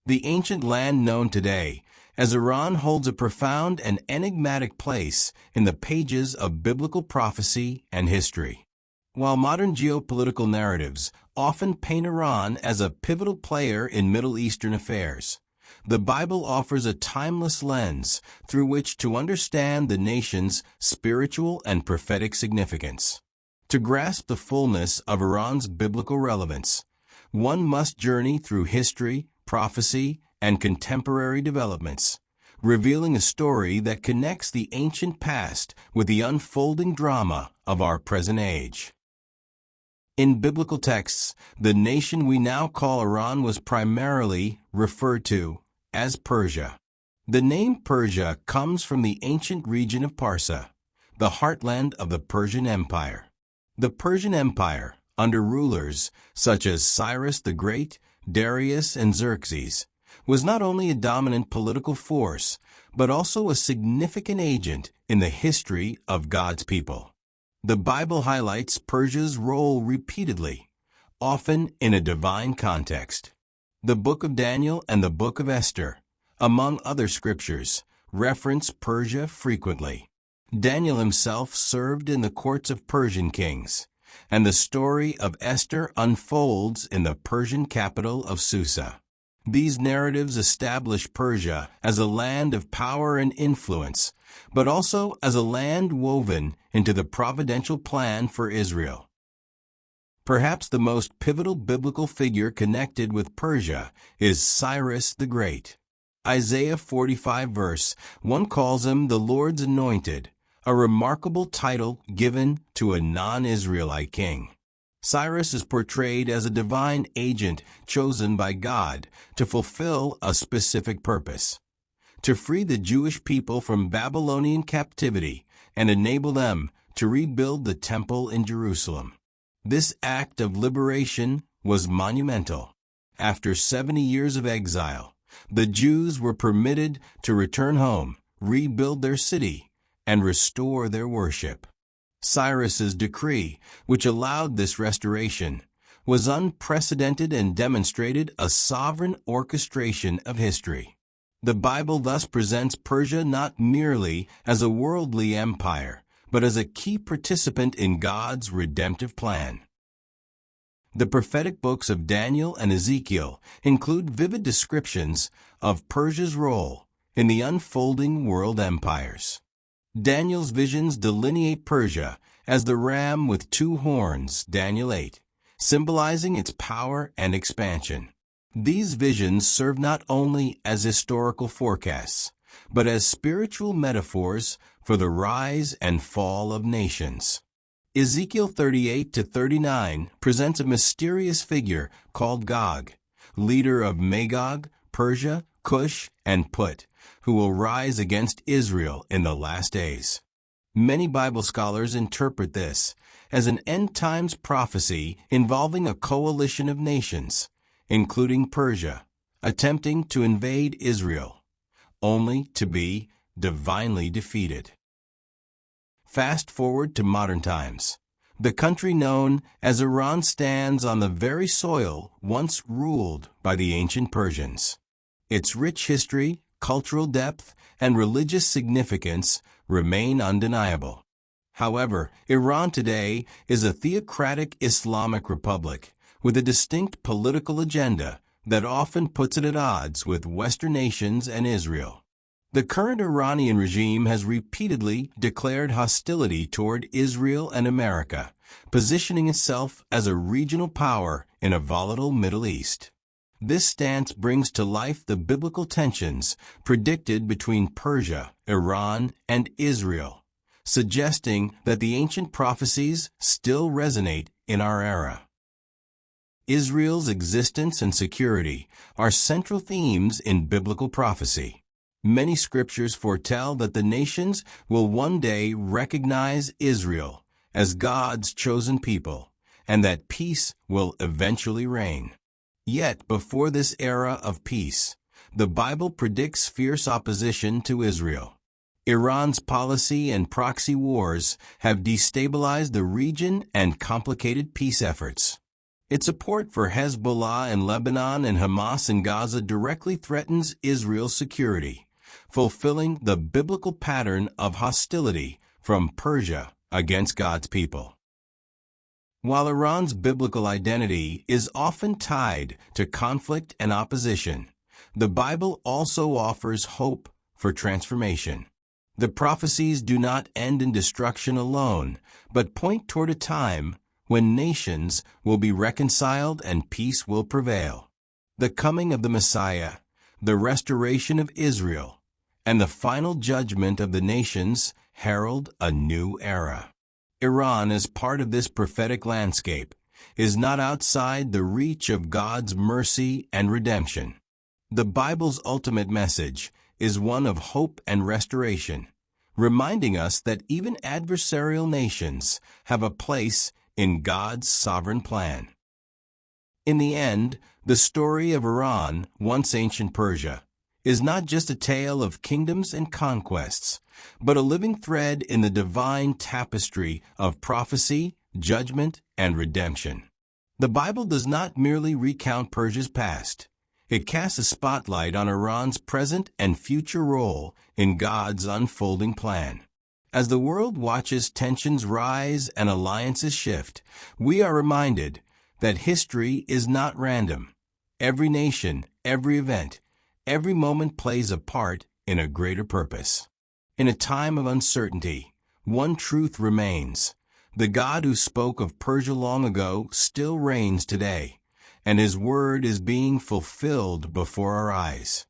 The ancient land known today as Iran holds a profound and enigmatic place in the pages of biblical prophecy and history. While modern geopolitical narratives often paint Iran as a pivotal player in Middle Eastern affairs, the Bible offers a timeless lens through which to understand the nation's spiritual and prophetic significance. To grasp the fullness of Iran's biblical relevance, one must journey through history, prophecy, and contemporary developments, revealing a story that connects the ancient past with the unfolding drama of our present age. In biblical texts, the nation we now call Iran was primarily referred to as Persia. The name Persia comes from the ancient region of Parsa, the heartland of the Persian Empire. The Persian Empire, under rulers such as Cyrus the Great, Darius, and Xerxes, was not only a dominant political force, but also a significant agent in the history of God's people. The Bible highlights Persia's role repeatedly, often in a divine context. The Book of Daniel and the Book of Esther, among other scriptures, reference Persia frequently. Daniel himself served in the courts of Persian kings, and the story of Esther unfolds in the Persian capital of Susa. These narratives establish Persia as a land of power and influence, but also as a land woven into the providential plan for Israel. Perhaps the most pivotal biblical figure connected with Persia is Cyrus the Great. Isaiah 45 verse 1 calls him the Lord's anointed, a remarkable title given to a non-Israelite king. Cyrus is portrayed as a divine agent chosen by God to fulfill a specific purpose: to free the Jewish people from Babylonian captivity and enable them to rebuild the temple in Jerusalem. This act of liberation was monumental. After 70 years of exile, the Jews were permitted to return home, rebuild their city, and restore their worship. Cyrus's decree, which allowed this restoration, was unprecedented and demonstrated a sovereign orchestration of history. The Bible thus presents Persia not merely as a worldly empire, but as a key participant in God's redemptive plan. The prophetic books of Daniel and Ezekiel include vivid descriptions of Persia's role in the unfolding world empires. Daniel's visions delineate Persia as the ram with two horns, Daniel 8, symbolizing its power and expansion. These visions serve not only as historical forecasts, but as spiritual metaphors for the rise and fall of nations. Ezekiel 38-39 presents a mysterious figure called Gog, leader of Magog, Persia, Cush, and Put, who will rise against Israel in the last days. Many Bible scholars interpret this as an end-times prophecy involving a coalition of nations, including Persia, attempting to invade Israel, only to be divinely defeated. Fast forward to modern times. The country known as Iran stands on the very soil once ruled by the ancient Persians. Its rich history, cultural depth, and religious significance remain undeniable. However, Iran today is a theocratic Islamic republic with a distinct political agenda that often puts it at odds with Western nations and Israel. The current Iranian regime has repeatedly declared hostility toward Israel and America, positioning itself as a regional power in a volatile Middle East. This stance brings to life the biblical tensions predicted between Persia, Iran, and Israel, suggesting that the ancient prophecies still resonate in our era. Israel's existence and security are central themes in biblical prophecy. Many scriptures foretell that the nations will one day recognize Israel as God's chosen people, and that peace will eventually reign. Yet, before this era of peace, the Bible predicts fierce opposition to Israel. Iran's policy and proxy wars have destabilized the region and complicated peace efforts. Its support for Hezbollah in Lebanon and Hamas in Gaza directly threatens Israel's security, fulfilling the biblical pattern of hostility from Persia against God's people. While Iran's biblical identity is often tied to conflict and opposition, the Bible also offers hope for transformation. The prophecies do not end in destruction alone, but point toward a time when nations will be reconciled and peace will prevail. The coming of the Messiah, the restoration of Israel, and the final judgment of the nations herald a new era. Iran, as part of this prophetic landscape, is not outside the reach of God's mercy and redemption. The Bible's ultimate message is one of hope and restoration, reminding us that even adversarial nations have a place in God's sovereign plan. In the end, the story of Iran, once ancient Persia, is not just a tale of kingdoms and conquests, but a living thread in the divine tapestry of prophecy, judgment, and redemption. The Bible does not merely recount Persia's past. It casts a spotlight on Iran's present and future role in God's unfolding plan. As the world watches tensions rise and alliances shift, we are reminded that history is not random. Every nation, every event, every moment plays a part in a greater purpose. In a time of uncertainty, one truth remains. The God who spoke of Persia long ago still reigns today, and His word is being fulfilled before our eyes.